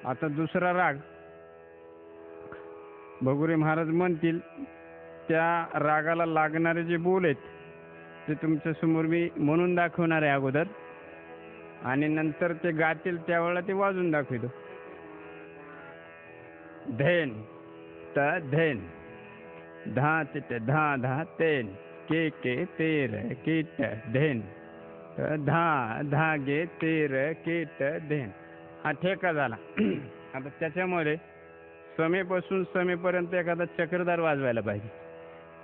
आता दुसरा राग भगुरे महाराज म्हणतील त्या रागाला लागणारे जे बोल आहेत ते तुमच्या समोर मी म्हणून दाखवणार आहे अगोदर, आणि नंतर ते गातील त्यावेळेला ते वाजून दाखवतो. धैन त धैन, धा तिट धा धा तेन, के तेर कीट धैन, धा धागे तेर कीट धैन. हा ठेका झाला. आता त्याच्यामध्ये समेपासून समेपर्यंत एखादा चक्रधार वाजवायला पाहिजे.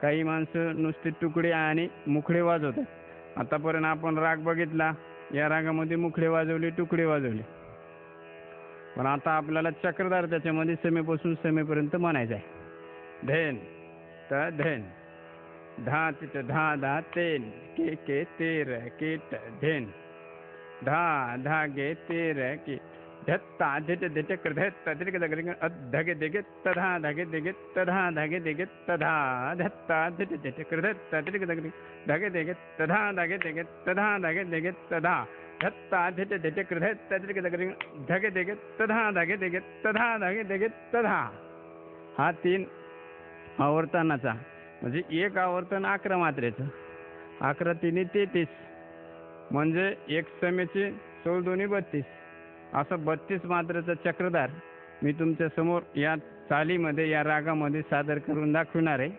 काही माणसं नुसते तुकडे आणि मुखडे वाजवतात. आतापर्यंत आपण राग बघितला, या रागामध्ये मुखडे वाजवले, तुकडे वाजवले, पण आता आपल्याला चक्रधार त्याच्यामध्ये समेपासून समेपर्यंत म्हणायचं आहे. धैन त धैन, धा तिट धा धा तेन, के तेर कीट धैन, धा धागे तेर कीट, धत्ता धिट धिट कृधत तद्रिक दगरिक धगे दिगे तधा धगे दिगे तधा धगे दिगे तधा, धत्ता धिट धिट कृधत तद्रिक दगरिक धगे दिगे तधा धगे दिगे तधा धगे दिगे तधा, धत्ता धिट धिट कृधत तद्रिक दगरिक धगे दिगे तधा धगे दिगे तधा धगे दिगे तधा. हा 3 आवर्तनाचा, म्हणजे एक आवर्तन 11 मात्रेचं, 11 तिन्ही 33, म्हणजे एक समेचे 16 दोन्ही 32, असं 32 मात्रेचा चक्रधार मी तुमच्या समोर या चालीमध्ये, या रागामध्ये सादर करून दाखवणार आहे.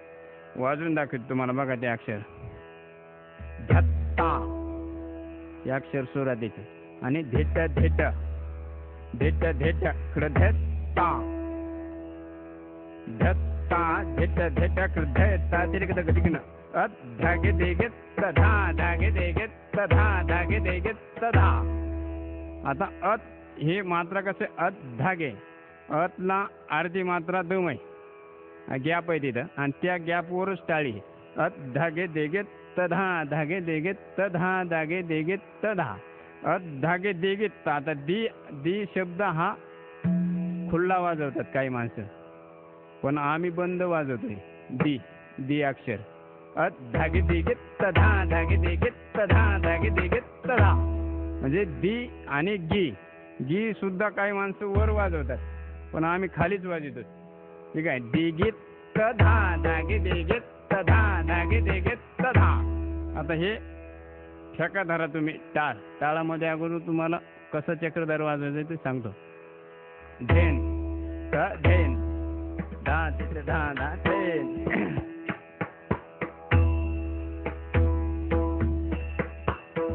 वाजून दाखवतो तुम्हाला. बघा ते अक्षर धत्ता, हे अक्षर सुरात येते, आणि धेट धेट धेट धेट कृधत्ता, धत्ता धेट धेट कृधत्ता दीर्घ दगदिग्न धागे देगे तधा धागे देगे तधा धागे देगे तधा. आता अत हे मात्रा कसे अत धागे, अतला अर्धी मात्रा दम आहे, गॅप आहे तिथं, आणि त्या गॅपवरच टाळी. अत धागे देगे तधा धागे देगे तधा धागे देगे तधा, अत धागे देगे. आता दी शब्द हा खुल्ला वाजवतात काही माणसं, पण आम्ही बंद वाजवतोय. दी अक्षर. अत धागे देगे तधा धागे देगे तधा धागे देगे तधा, म्हणजे दी आणि गी सुद्धा काही माणसं वर वाजवतात, पण आम्ही खालीच वाजवतो. ठीक आहे. दिगे तधा धागे देगे तधा धागे देगे तधा. आता हे ठेका धरा तुम्ही. टाळामध्ये अगोदर तुम्हाला कसं चक्रधार वाजवायचं ते सांगतो. धैन त धैन, धा तिट धा धा तेन,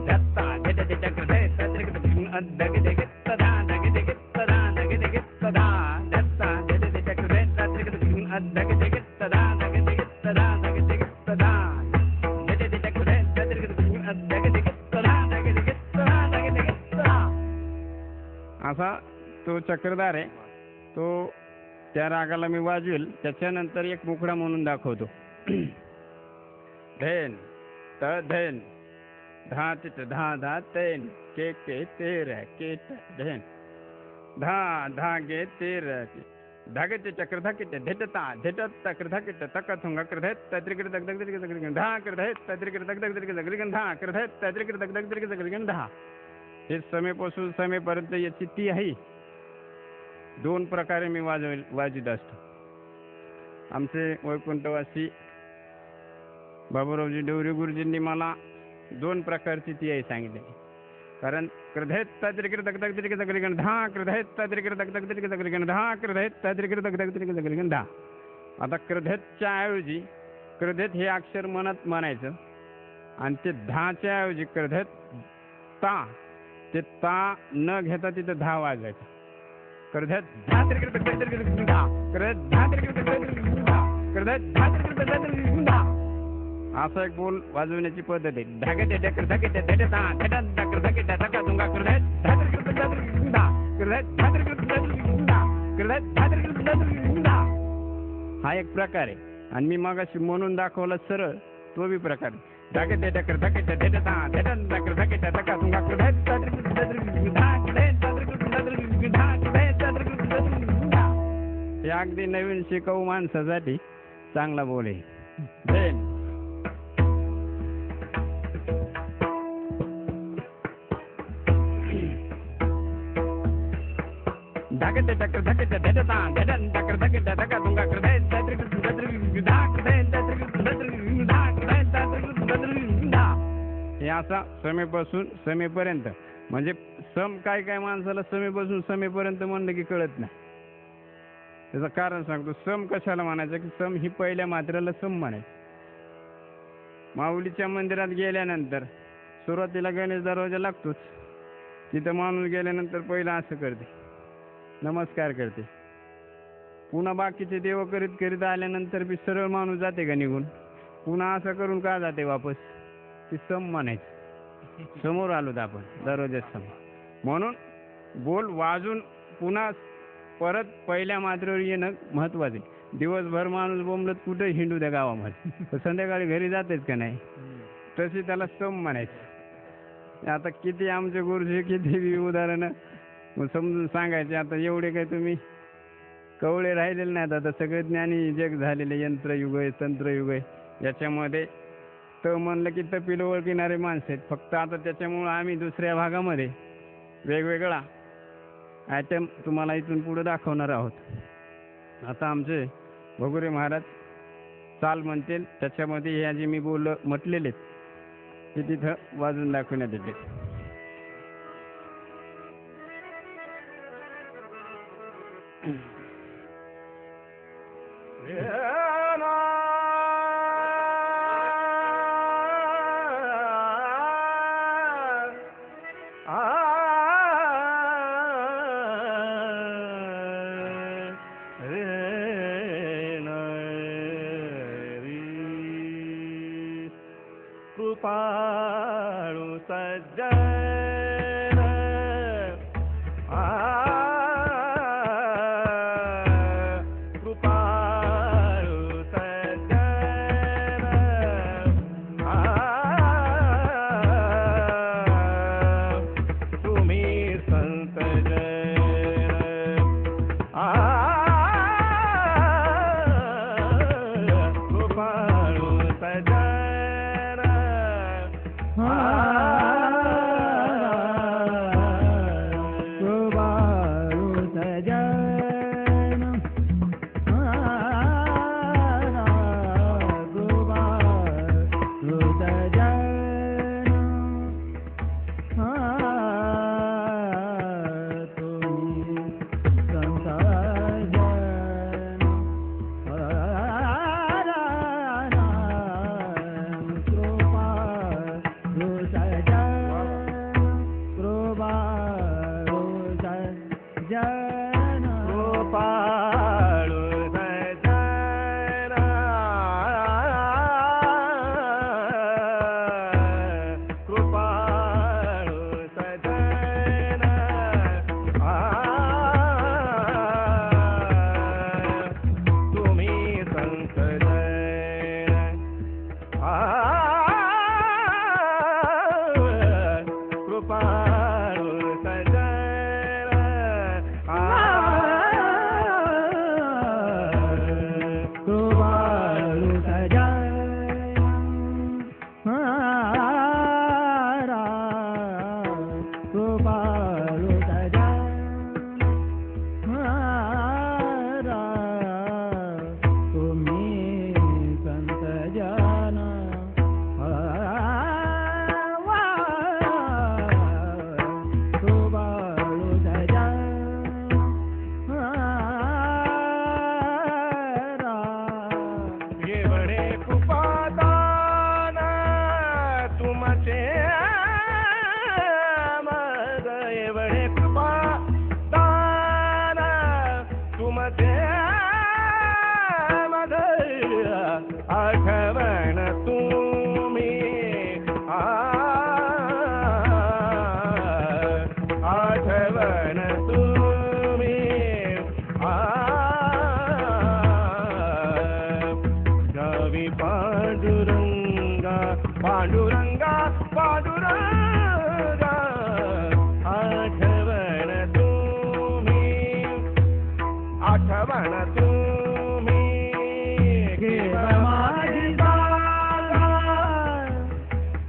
धत्ता धिट धिट कृधत तद्रिक धगे देगे तधा धगे देगे तधा धगे देगे तधा, धत्ता धिट धिट कृधत तद्रिक धगे देगे तधा धगे देगे तधा धगे देगे तधा, धिट धिट कृधत तद्रिक धगे देगे तधा धगे देगे तधा धगे देगे तधा. असा तो चक्रधार आहे. तो त्या रागाला मी वाजवेल, त्याच्यानंतर एक मुखडा म्हणून दाखवतो. धैन त धैन, धा तिट धा धा तेन, के तेर कीट धैन, धा धागे तेर धागे चक्र धकिट धिटता धिटत कृधकिट तक थुंग कृधत तद्रिक दग दग दग दग धा कृधत तद्रिक दग दग दग दग धा कृधत तद्रिक दग दग दग दग धा. हे समेपासून समेपर्यंत याची ती आहे. 2 प्रकारे मी वाजवित असतो. आमचे वैकुंठवासी बाबूरावजी डवरे गुरुजींनी मला 2 प्रकारची ती आहे सांगितली. कारण कृधत तद्रिक दग दग दग दग धा कृधत तद्रिक दग दग दग दग धा कृधत तद्रिक दग दग दग दग धा. आता कृधतच्या ऐवजी कृधत हे अक्षर मनात म्हणायचं, आणि ते धाच्या ऐवजी कृधत ता, ते ता न घेता तिथं धा वाजवायचं. कृधत धा त्रिक दग दग दग धा, कृधत धा त्रिक दग दग दग धा, कृधत धा त्रिक दग दग दग धा. असा एक बोल वाजवण्याची पद्धत आहे. धागे देटे कृधकिट देटेता धटन कृधकिट तका तुंगा कृधत धात्र कृधत धा, कृधत धात्र कृधत धा, कृधत धात्र कृधत धा. हा एक प्रकार आहे. आणि मी मगाशी म्हणून दाखवला सरळ तो बी प्रकार. धागे देटे कृधकिट देटेता धटन कृधकिट तका तुंगा कृधत धात्र कृधत धा, कृधत धात्र कृधत धा, कृधत धात्र कृधत धा. हे अगदी नवीन शिकाऊ माणसासाठी चांगला बोल आहे. धैन धकट चक्र धकट धडता धडन चक्र धकट धका तुंगा कृदय तत्रिक तत्रिक धाक धय तत्रिक तत्रिक धाक धय तत्रिक तत्रिक धा. हे असा समेपासून समेपर्यंत. म्हणजे सम काय काय माणसाला समेपासून समेपर्यंत म्हणलं की कळत नाही. त्याचं कारण सांगतो. सम कशाला म्हणायचं की सम ही पहिल्या मात्रेला सम म्हणायचं. माऊलीच्या मंदिरात गेल्यानंतर सुरुवातीला गणेश दरवाजा लागतोच. तिथं माणूस गेल्यानंतर पहिला असं करते, नमस्कार करते. पुन्हा बाकीचे देव करीत करीत आल्यानंतर बी सरळ माणूस जाते का निघून, पुन्हा असं करून का जाते वापस, ती सम म्हणायचं. समोर आलोत आपण दरवाजात समोर, म्हणून बोल वाजून पुन्हा परत पहिल्या मात्रेवर येणं महत्वाचं आहे. दिवसभर माणूस बोंबलत कुठे हिंडू द्या गावामध्ये, संध्याकाळी घरी जातेच का नाही, तशी त्याला सम म्हणायचं. आता किती आमचे गुरुजी किती उदाहरणं समजून सांगायचे. आता एवढे काही तुम्ही कवळे राहिलेले नाहीत. आता सगळे ज्ञानी जग झालेले, यंत्रयुग आहे, तंत्रयुग आहे. याच्यामध्ये तर म्हणलं की तपील ओळखणारे माणसं आहेत. फक्त आता त्याच्यामुळं आम्ही दुसऱ्या भागामध्ये वेगवेगळा आयटम तुम्हाला इथून पुढे दाखवणार आहोत. आता आमचे भगुरे महाराज चाल म्हणतील, त्याच्यामध्ये ह्या जे मी म्हटलेले ते तिथं वाजून दाखवण्यात येते. कृपाळू सज्जन कृपाळू सज्जन तुम्ही संत जन कृपाळू सज्जन पांडुरंगा पांडुरंगा आठवण तुम्ही केव माझी दादा,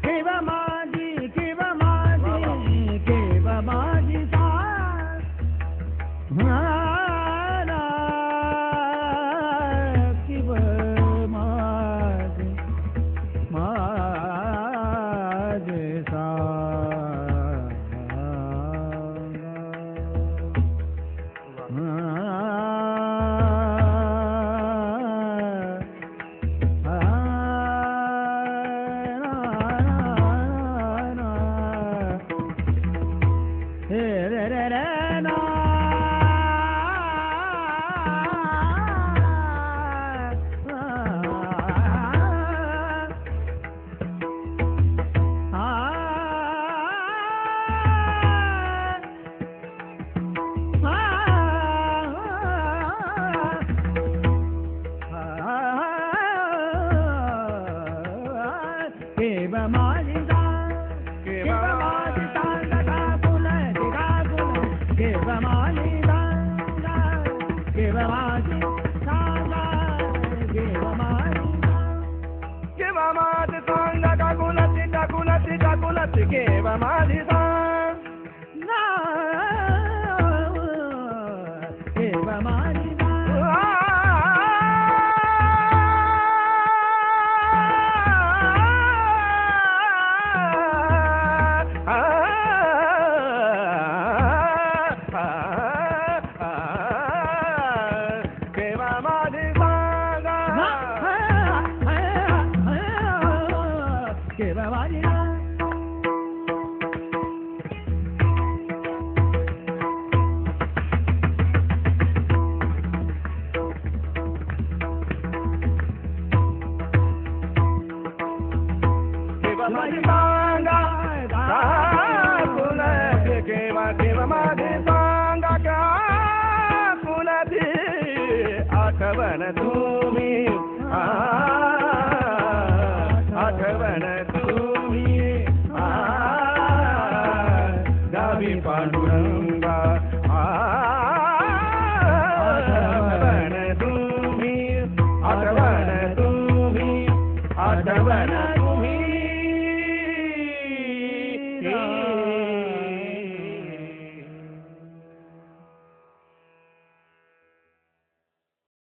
केव माझी केव माझी केव माझी दादा. केव्हा माझी सांग केव्हा माझी केव्हा माझी सांगा केव्हा माझी केव्हा माझी सांगा कुणाची केव्हा केव्हा माझी सांगा का कुणाची आठवण तुम्ही आठवण तुम्ही गावी पांडुरंगा आठवण तुम्ही आठवण तुम्ही आठवण